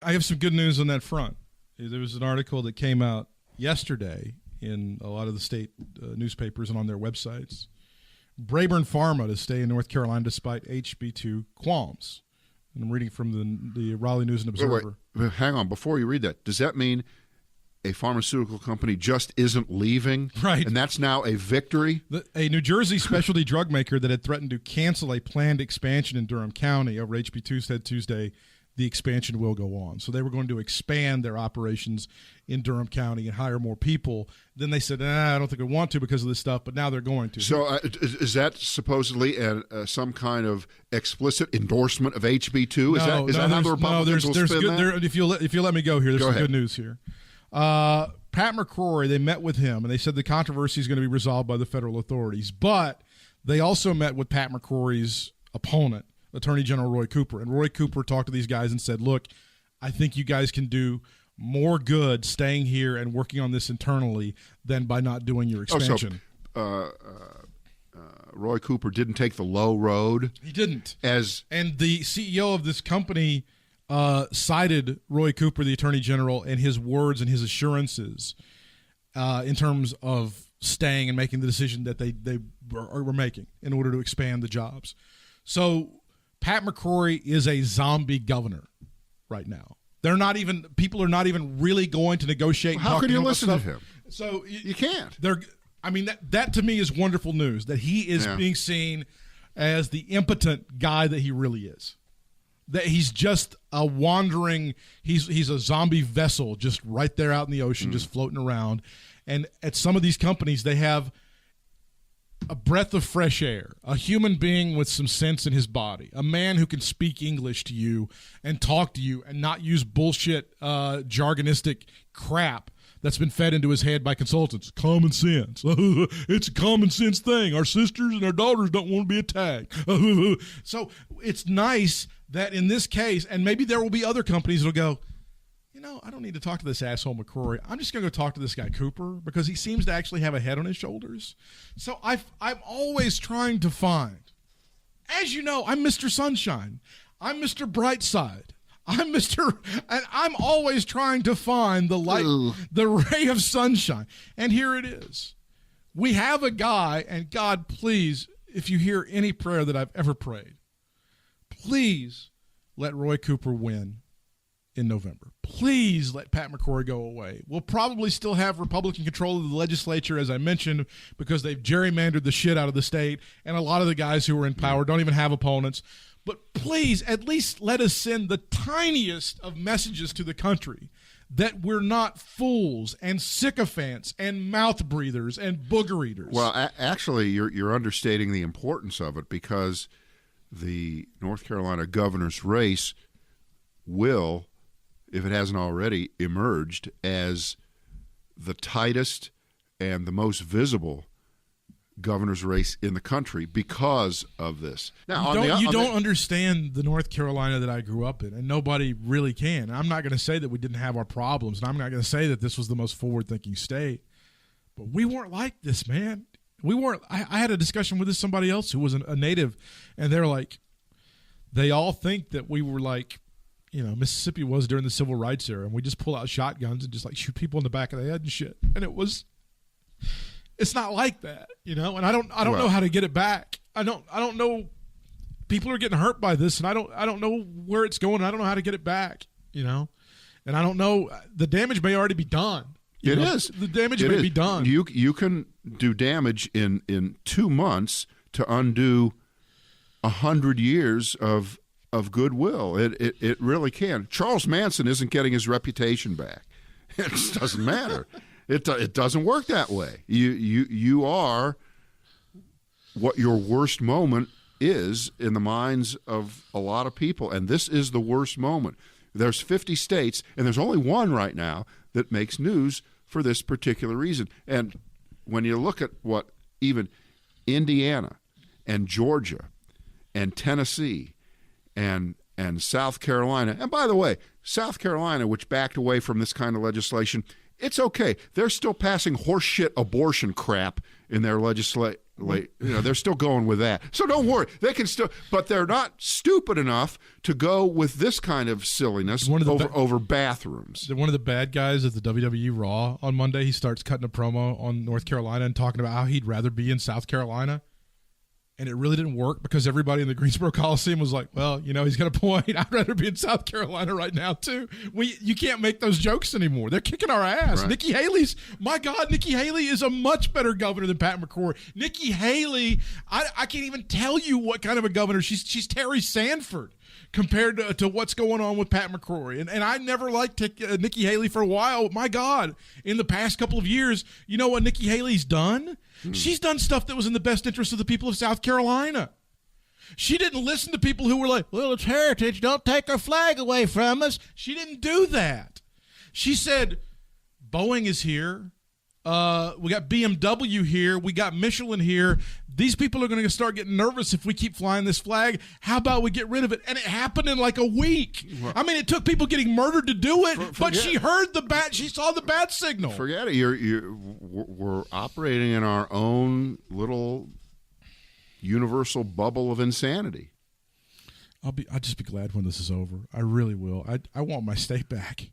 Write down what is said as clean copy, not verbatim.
I have some good news on that front. There was an article that came out yesterday in a lot of the state newspapers and on their websites. Braeburn Pharma to stay in North Carolina despite HB2 qualms. And I'm reading from the Raleigh News and Observer. Wait, hang on. Before you read that, does that mean a pharmaceutical company just isn't leaving? Right. And that's now a victory? A New Jersey specialty drug maker that had threatened to cancel a planned expansion in Durham County over HB2 said Tuesday the expansion will go on. So they were going to expand their operations in Durham County and hire more people. Then they said, I don't think we want to because of this stuff, but now they're going to. So is that supposedly some kind of explicit endorsement of HB2? Is that how the Republicans will spin that? If you'll let me go here, there's some good news here. Pat McCrory, they met with him, and they said the controversy is going to be resolved by the federal authorities. But they also met with Pat McCrory's opponent, Attorney General Roy Cooper. And Roy Cooper talked to these guys and said, look, I think you guys can do more good staying here and working on this internally than by not doing your expansion. Roy Cooper didn't take the low road. He didn't. And the CEO of this company cited Roy Cooper, the Attorney General, and his words and his assurances in terms of staying and making the decision that they were making in order to expand the jobs. So Pat McCrory is a zombie governor right now. People are not even really going to negotiate. How can you listen to him? So you can't. That to me is wonderful news that he is being seen as the impotent guy that he really is. That he's just a wandering, he's a zombie vessel just right there out in the ocean, just floating around. And at some of these companies, they have a breath of fresh air, a human being with some sense in his body, a man who can speak English to you and talk to you and not use bullshit jargonistic crap that's been fed into his head by consultants. Common sense. It's a common sense thing. Our sisters and our daughters don't want to be attacked. So it's nice that in this case, and maybe there will be other companies that will go, I don't need to talk to this asshole McCrory. I'm just going to go talk to this guy Cooper because he seems to actually have a head on his shoulders. So I'm always trying to find, as you know, I'm Mr. Sunshine. I'm Mr. Brightside. And I'm always trying to find the light, the ray of sunshine. And here it is. We have a guy, and God, please, if you hear any prayer that I've ever prayed, please let Roy Cooper win in November. Please let Pat McCrory go away. We'll probably still have Republican control of the legislature, as I mentioned, because they've gerrymandered the shit out of the state, and a lot of the guys who are in power don't even have opponents. But please, at least let us send the tiniest of messages to the country that we're not fools and sycophants and mouth breathers and booger eaters. Well, actually, you're understating the importance of it, because the North Carolina governor's race will, if it hasn't already, emerged as the tightest and the most visible governor's race in the country because of this. Now, you don't understand the North Carolina that I grew up in, and nobody really can. I'm not going to say that we didn't have our problems, and I'm not going to say that this was the most forward-thinking state, but we weren't like this, man. We weren't. I had a discussion with somebody else who was a native, and they're like, they all think that we were like, Mississippi was during the civil rights era, and we just pull out shotguns and just like shoot people in the back of the head and shit. And it's not like that, and I don't know how to get it back. I don't know. People are getting hurt by this, and I don't know where it's going. I don't know how to get it back, and I don't know. The damage may already be done. It is. The damage may be done. You can do damage in 2 months to undo 100 years of goodwill. It really can. Charles Manson isn't getting his reputation back. It just doesn't matter. It doesn't work that way. You are what your worst moment is in the minds of a lot of people, and this is the worst moment. There's 50 states, and there's only one right now that makes news for this particular reason. And when you look at what even Indiana and Georgia and Tennessee and South Carolina, and by the way, South Carolina, which backed away from this kind of legislation, it's okay. They're still passing horseshit abortion crap in their They're still going with that. So don't worry. They can still, but they're not stupid enough to go with this kind of silliness over bathrooms. One of the bad guys at the WWE Raw on Monday, he starts cutting a promo on North Carolina and talking about how he'd rather be in South Carolina. And it really didn't work because everybody in the Greensboro Coliseum was like, well, he's got a point. I'd rather be in South Carolina right now, too. You can't make those jokes anymore. They're kicking our ass. Right. Nikki Haley is a much better governor than Pat McCrory. Nikki Haley, I can't even tell you what kind of a governor. She's Terry Sanford compared to what's going on with Pat McCrory. And I never liked Nikki Haley for a while. My God, in the past couple of years, you know what Nikki Haley's done? She's done stuff that was in the best interest of the people of South Carolina. She didn't listen to people who were like, well, it's heritage. Don't take our flag away from us. She didn't do that. She said, Boeing is here. We got BMW here. We got Michelin here. These people are going to start getting nervous if we keep flying this flag. How about we get rid of it? And it happened in like a week. Well, I mean, it took people getting murdered to do it, but she heard the bat. She saw the bat signal. Forget it. We're operating in our own little universal bubble of insanity. I'll just be glad when this is over. I really will. I want my state back.